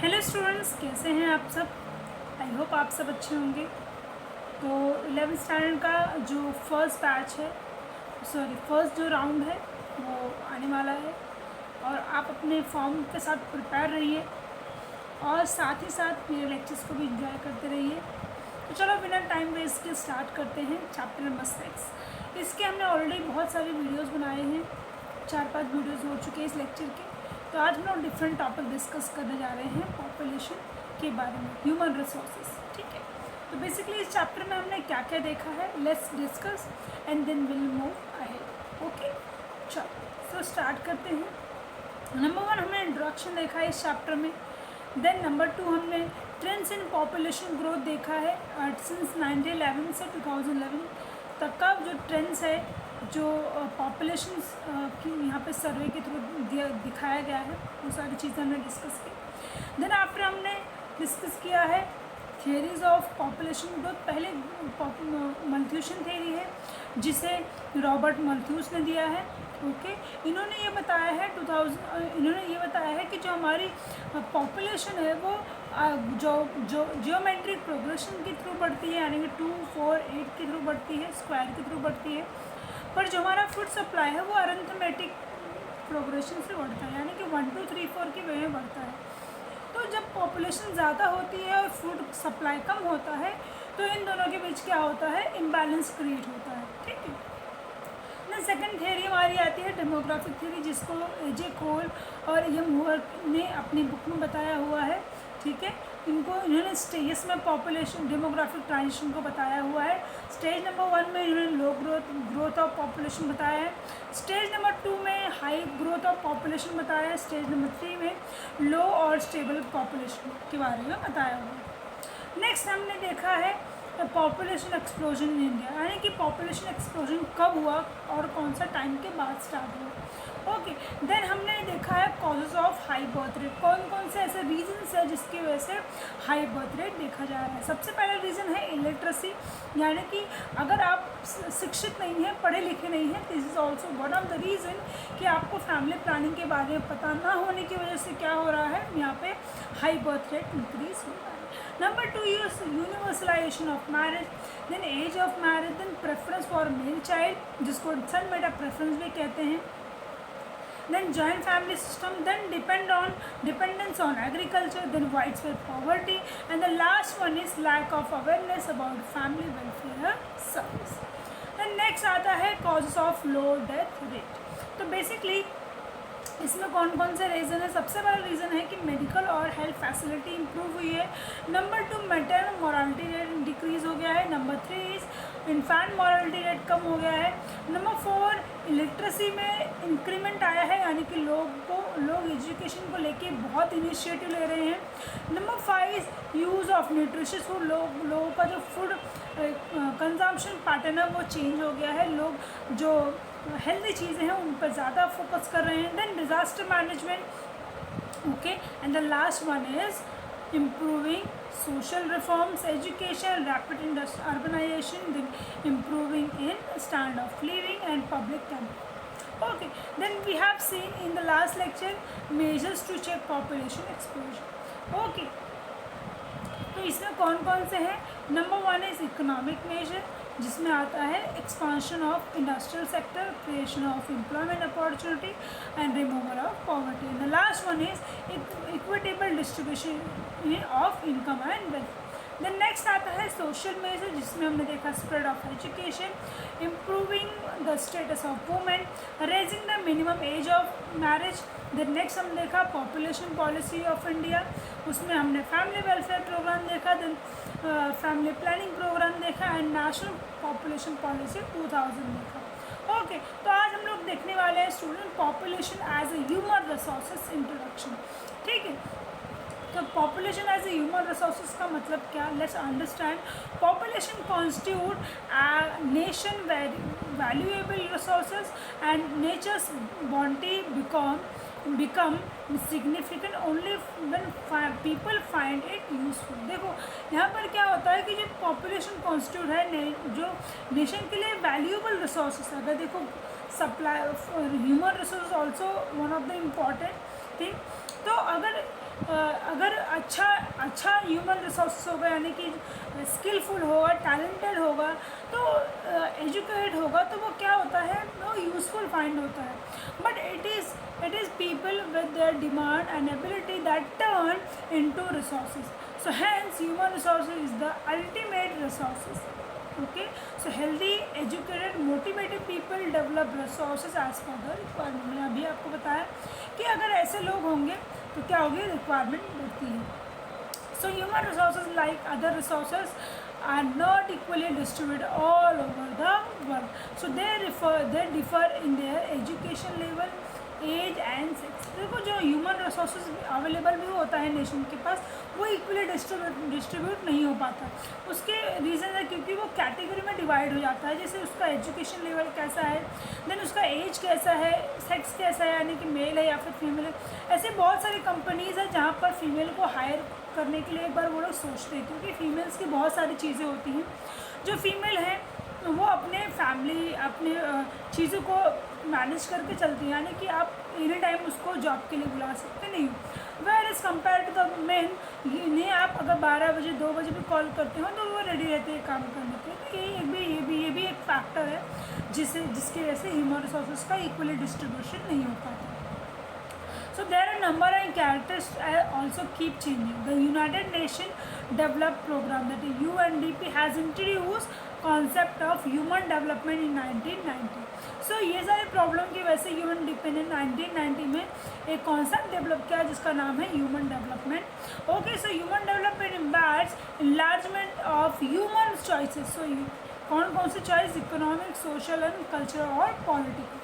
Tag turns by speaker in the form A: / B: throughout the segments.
A: Hello students, कैसे हैं आप सब। आई होप आप सब अच्छे होंगे। तो 11th स्टैंडर्ड का जो फर्स्ट बैच है, फर्स्ट जो राउंड है वो आने वाला है और आप अपने फॉर्म के साथ प्रिपेयर रहिए और साथ ही साथ मेरे लेक्चर्स को भी एंजॉय करते रहिए। तो चलो बिना टाइम वेस्ट के स्टार्ट करते हैं चैप्टर नंबर 6। इसके हमने ऑलरेडी बहुत सारे वीडियोस बनाए हैं, 4-5 वीडियोस हो चुके हैं इस लेक्चर के। तो आज हम लोग डिफरेंट टॉपिक डिस्कस करने जा रहे हैं पॉपुलेशन के बारे में, ह्यूमन रिसोर्सेज। ठीक है, तो बेसिकली इस चैप्टर में हमने क्या क्या देखा है, let's discuss and then will move ahead. Okay, चलो सो स्टार्ट करते हैं। नंबर 1 हमने इंट्रोडक्शन देखा है इस चैप्टर में। देन नंबर 2 हमने ट्रेंड्स इन पॉपुलेशन ग्रोथ देखा है। सिंस 1911 से 2011 तक का जो ट्रेंड्स है, जो पॉपुलेशन की यहाँ पे सर्वे के थ्रू दिखाया गया है, वो सारी चीज़ें हमने डिस्कस की। देन आफ्टर हमने डिस्कस किया है थियरीज ऑफ पॉपुलेशन ग्रोथ। पहले मल्थ्यूशन थियरी है जिसे रॉबर्ट मल्थ्यूस ने दिया है। ओके, इन्होंने ये बताया है कि जो हमारी पॉपुलेशन है वो जो जियोमेट्रिक प्रोग्रेशन के थ्रू बढ़ती है, यानी कि 2, 4, 8 के थ्रू बढ़ती है, स्क्वायर के थ्रू बढ़ती है। पर जो हमारा फूड सप्लाई है वो अरिथमेटिक प्रोग्रेशन से बढ़ता है, यानी कि 1, 2, 3, 4 की वे में बढ़ता है। तो जब पॉपुलेशन ज़्यादा होती है और फूड सप्लाई कम होता है तो इन दोनों के बीच क्या होता है, इम्बैलेंस क्रिएट होता है। ठीक है, ना सेकंड थियरी हमारी आती है डेमोग्राफिक थियरी, जिसको एजे कोल और यम हूवर ने अपनी बुक में बताया हुआ है। ठीक है, इन्होंने स्टेजेस में पॉपुलेशन डेमोग्राफिक ट्रांजिशन को बताया हुआ है। स्टेज नंबर 1 में इन्होंने लो ग्रोथ ऑफ पॉपुलेशन बताया है। स्टेज नंबर 2 में हाई ग्रोथ ऑफ पॉपुलेशन बताया है। स्टेज नंबर 3 में लो और स्टेबल पॉपुलेशन के बारे में बताया हुआ है। नेक्स्ट हमने देखा है पॉपुलेशन एक्सप्लोजन इन इंडिया, यानी कि पॉपुलेशन एक्सप्लोजन कब हुआ और कौन सा टाइम के बाद स्टार्ट हुआ। ओके, देन हमने देखा है causes of high birth rate, कौन कौन से ऐसे रीजंस है जिसकी वजह से हाई बर्थ रेट देखा जा रहा है। सबसे पहला रीज़न है इलिटरेसी, यानी कि अगर आप शिक्षित नहीं हैं, पढ़े लिखे नहीं हैं, this is also one of the reason कि आपको फैमिली प्लानिंग के बारे में पता ना होने की वजह से क्या हो रहा है, यहाँ पे हाई बर्थ रेट इंक्रीज हो रहा है। Number 2 universalization of marriage, then age of marriage, then preference for male child, जिसको सन मेटा प्रेफरेंस भी कहते हैं। Then joint family system, then dependence on agriculture, then widespread poverty, and the last one is lack of awareness about family welfare service. Then next आता है causes of low death rate. तो basically इसमें कौन कौन से reason है। सबसे बड़ा रीज़न है कि मेडिकल और हेल्थ फैसिलिटी इंप्रूव हुई है। Number 2 maternal morality rate decrease हो गया है। Number 3 is infant morality rate कम हो गया है। नंबर 4 इलिटरेसी में इंक्रीमेंट आया है, यानी कि लोग एजुकेशन को लेके बहुत इनिशिएटिव ले रहे हैं। Number 5 use of nutritious food, लोगों का जो फूड कंजम्पशन पैटर्न है वो चेंज हो गया है। लोग जो हेल्दी चीज़ें हैं उन पर ज़्यादा फोकस कर रहे हैं। Then disaster management, okay, and the last one is improving social reforms, education, rapid urbanization, then improving in standard of living and public transport. Okay, then we have seen in the last lecture measures to check population explosion. Okay, तो इसमें कौन कौन से हैं। Number 1 is economic major, जिसमें आता है expansion of industrial sector, creation of employment opportunity and removal of poverty. And the last one is equitable distribution of income and wealth. Then next आता है सोशल मेजर, जिसमें हमने देखा spread of education, improving the status of women, raising the minimum age of marriage. Then next हमने देखा population policy of India, उसमें हमने family welfare programme देखा, देन फैमिली प्लानिंग प्रोग्राम देखा एंड नेशनल पॉपुलेशन पॉलिसी 2000 देखा। Okay, तो आज हम लोग देखने वाले हैं student population as a human resources introduction. ठीक है, तो population as a human resources का मतलब क्या, let's understand. Population constitute nation valuable resources and nature's bounty become significant only when people find it useful। देखो यहाँ पर क्या होता है कि जो पॉपुलेशन कॉन्स्टिट्यूट है, जो नेशन के लिए वैल्यूएबल रिसोर्सेज, अगर देखो supply human resource also one of the important thing. तो अगर अच्छा ह्यूमन रिसोर्स होगा, यानी कि स्किलफुल होगा, टैलेंटेड होगा, तो एजुकेटेड होगा, तो वो क्या होता है, वो यूज़फुल फाइंड होता है. But it is people with their demand and ability that turn into resources. So hence human resources is the ultimate resources. Okay, so healthy, educated, motivated people develop resources as per the requirement. मैंने अभी आपको बताया कि अगर ऐसे लोग होंगे तो क्या होगी, रिक्वायरमेंट बढ़ती है. So human resources like other resources are not equally distributed all over the world. So they differ in their education level, age and sex. देखो, जो ह्यूमन रिसोर्सेज अवेलेबल भी होता है नेशन के पास, वो इक्वली डिस्ट्रीब्यूट नहीं हो पाता. उसके रीज़न है क्योंकि वो कैटेगरी में डिवाइड हो जाता है. जैसे उसका एजुकेशन लेवल कैसा है, देन उसका एज कैसा है, सेक्स कैसा है, यानी कि मेल है या फिर फीमेल है. ऐसे बहुत सारी कंपनीज़ हैं जहाँ पर फीमेल को हायर करने के लिए एक बार वो लोग सोचते हैं, क्योंकि फीमेल्स की बहुत सारी चीज़ें होती हैं. जो फीमेल हैं वो अपने फैमिली, अपने चीज़ों को मैनेज करके चलती है, यानी कि आप एनी टाइम उसको जॉब के लिए बुला सकते नहीं हो. Whereas compared to the men, इन्हें आप अगर 12 बजे 2 बजे भी कॉल करते हो तो वो रेडी रहते हैं काम करने के लिए. तो ये भी एक फैक्टर है जिसकी वजह से ह्यूमन रिसोर्सेज का इक्वली डिस्ट्रीब्यूशन नहीं हो पाता. So there are number and characters also keep changing. The United Nations Development Program, that is UNDP, has introduced concept of human development in 1990. So ये सारे प्रॉब्लम की वजह से UNDP ने 1990 में एक कॉन्सेप्ट डेवलप किया जिसका नाम है human development. Okay, so human development embeds enlargement of human choices. So कौन कौन सी choice, economic, social and cultural और political.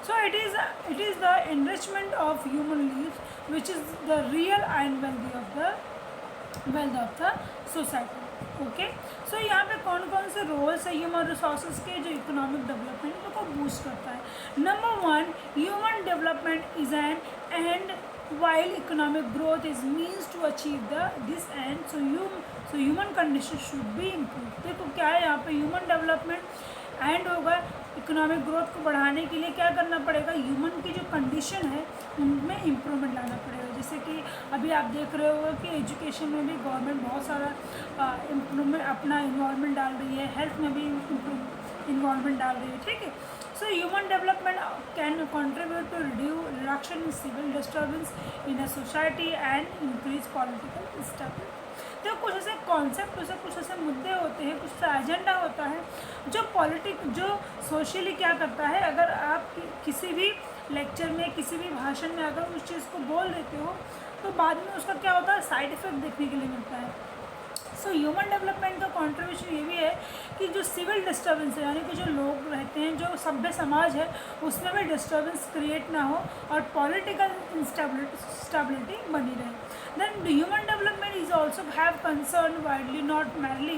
A: So it is the enrichment of human lives, which is the real and wealth of the society. Okay, so यहाँ पे कौन कौन से roles है ह्यूमन रिसोर्सेज के जो इकोनॉमिक डेवलपमेंट को बूस्ट करता है. Number 1, human development is an and while economic growth is means to achieve this end. So human condition should be improved. देखो क्या है यहाँ पे, ह्यूमन डेवलपमेंट एंड होगा. इकोनॉमिक ग्रोथ को बढ़ाने के लिए क्या करना पड़ेगा, ह्यूमन की जो कंडीशन है उनमें इम्प्रूवमेंट लाना पड़ेगा. जैसे कि अभी आप देख रहे हो कि एजुकेशन में भी गवर्नमेंट बहुत सारा इम्प्रूवमेंट अपना इन्वॉल्वमेंट डाल रही है, हेल्थ में भी इन्वॉल्वमेंट डाल रही है. ठीक है, so human development can contribute to reduction in civil disturbance in a society and increase political stability. तो कुछ ऐसे कॉन्सेप्ट होते हैं, कुछ ऐसे मुद्दे होते हैं, कुछ ऐसा एजेंडा होता है जो सोशली क्या करता है. अगर आप किसी भी लेक्चर में, किसी भी भाषण में अगर उस चीज़ को बोल देते हो तो बाद में उसका क्या होता है, साइड इफ़ेक्ट देखने के लिए मिलता है. सो ह्यूमन डेवलपमेंट का कॉन्ट्रीब्यूशन ये भी है कि जो सिविल डिस्टर्बेंस है, यानी कि जो लोग रहते हैं, जो सभ्य समाज है, उसमें भी डिस्टर्बेंस क्रिएट ना हो और पॉलिटिकल स्टेबिलिटी बनी रहे. Then the human development is also have concern widely not merely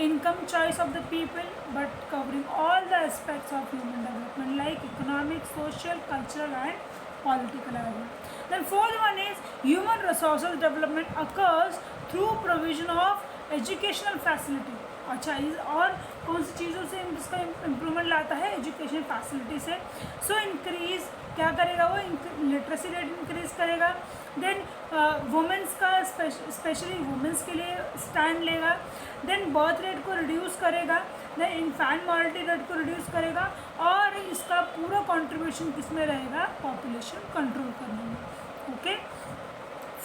A: income choice of the people but covering all the aspects of human development like economic, social, cultural and political area. Then fourth one is human resources development occurs through provision of educational facility. अच्छा, और कौन सी चीज़ों से इसका improvement लाता है, education facility से. So increase क्या करेगा, वो लिटरेसी रेट इंक्रीज़ करेगा. देन वुमेंस का स्पेशली वुमेंस के लिए स्टैंड लेगा. देन बर्थ रेट को रिड्यूस करेगा. देन इन्फेंट मॉर्टिलिटी रेट को रिड्यूस करेगा. और इसका पूरा कंट्रीब्यूशन किसमें रहेगा, पॉपुलेशन कंट्रोल करने में. Okay,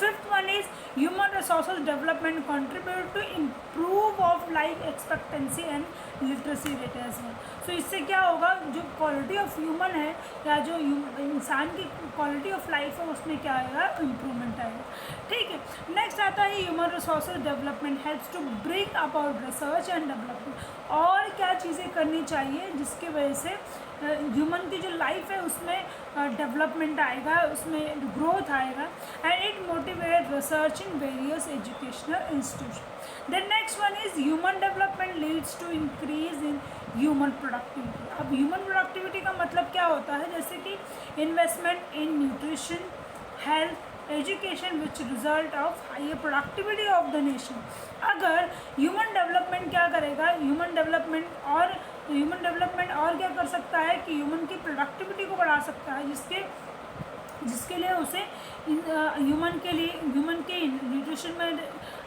A: fifth one is human resources development contribute to improve of life expectancy and literacy rate as well. So इससे क्या होगा, जो क्वालिटी ऑफ ह्यूमन है या जो इंसान की क्वालिटी ऑफ लाइफ है उसमें क्या आएगा, इम्प्रूवमेंट आएगा. ठीक है, नेक्स्ट आता है human resources development helps to bring about research and development. और क्या चीज़ें करनी चाहिए जिसकी वजह से ह्यूमन की जो लाइफ है उसमें डेवलपमेंट आएगा, उसमें ग्रोथ आएगा. And it motivate research in various educational institution. Then next one is human development leads to increase in human productivity. अब ह्यूमन प्रोडक्टिविटी का मतलब क्या होता है, जैसे कि investment in nutrition, health, education which result of higher productivity of the nation. अगर human development क्या करेगा, ह्यूमन डेवलपमेंट और क्या कर सकता है कि ह्यूमन की प्रोडक्टिविटी को बढ़ा सकता है, जिसके लिए उसे ह्यूमन के न्यूट्रिशन में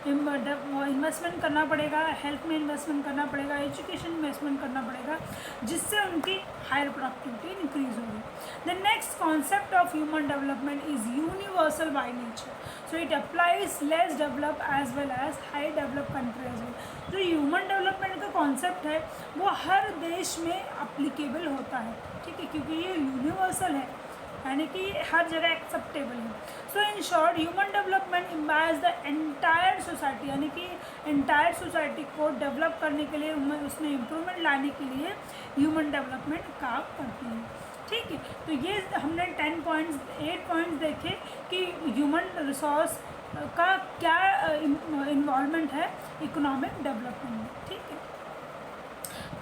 A: इन्वेस्टमेंट करना पड़ेगा, हेल्थ में इन्वेस्टमेंट करना पड़ेगा, एजुकेशन इन्वेस्टमेंट करना पड़ेगा, जिससे उनकी हायर प्रोडक्टिविटी इंक्रीज होगी. The next concept of human development is universal by nature, so it applies less develop as well as high develop country as well. जो ह्यूमन डेवलपमेंट का concept है वो हर देश में अप्लीकेबल होता है, ठीक है, क्योंकि ये यूनिवर्सल है, यानी कि हर जगह एक्सेप्टेबल है. So in short human development imbibes the entire society, यानी कि एंटायर सोसाइटी को डेवलप करने के लिए, उसमें इम्प्रूवमेंट लाने के लिए ह्यूमन डेवलपमेंट काम करती है. ठीक है, तो ये हमने 8 पॉइंट्स देखे कि ह्यूमन रिसोर्स का क्या इन्वॉल्वमेंट है इकोनॉमिक डेवलपमेंट में. ठीक है,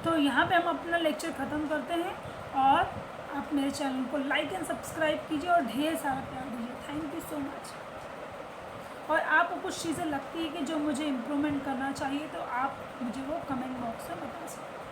A: तो यहाँ पे हम अपना लेक्चर ख़त्म करते हैं और आप मेरे चैनल को लाइक एंड सब्सक्राइब कीजिए और ढेर सारा प्यार दीजिए. Thank you so much. और आपको कुछ चीज़ें लगती है कि जो मुझे इम्प्रूवमेंट करना चाहिए तो आप मुझे वो कमेंट बॉक्स में बता सकते हैं.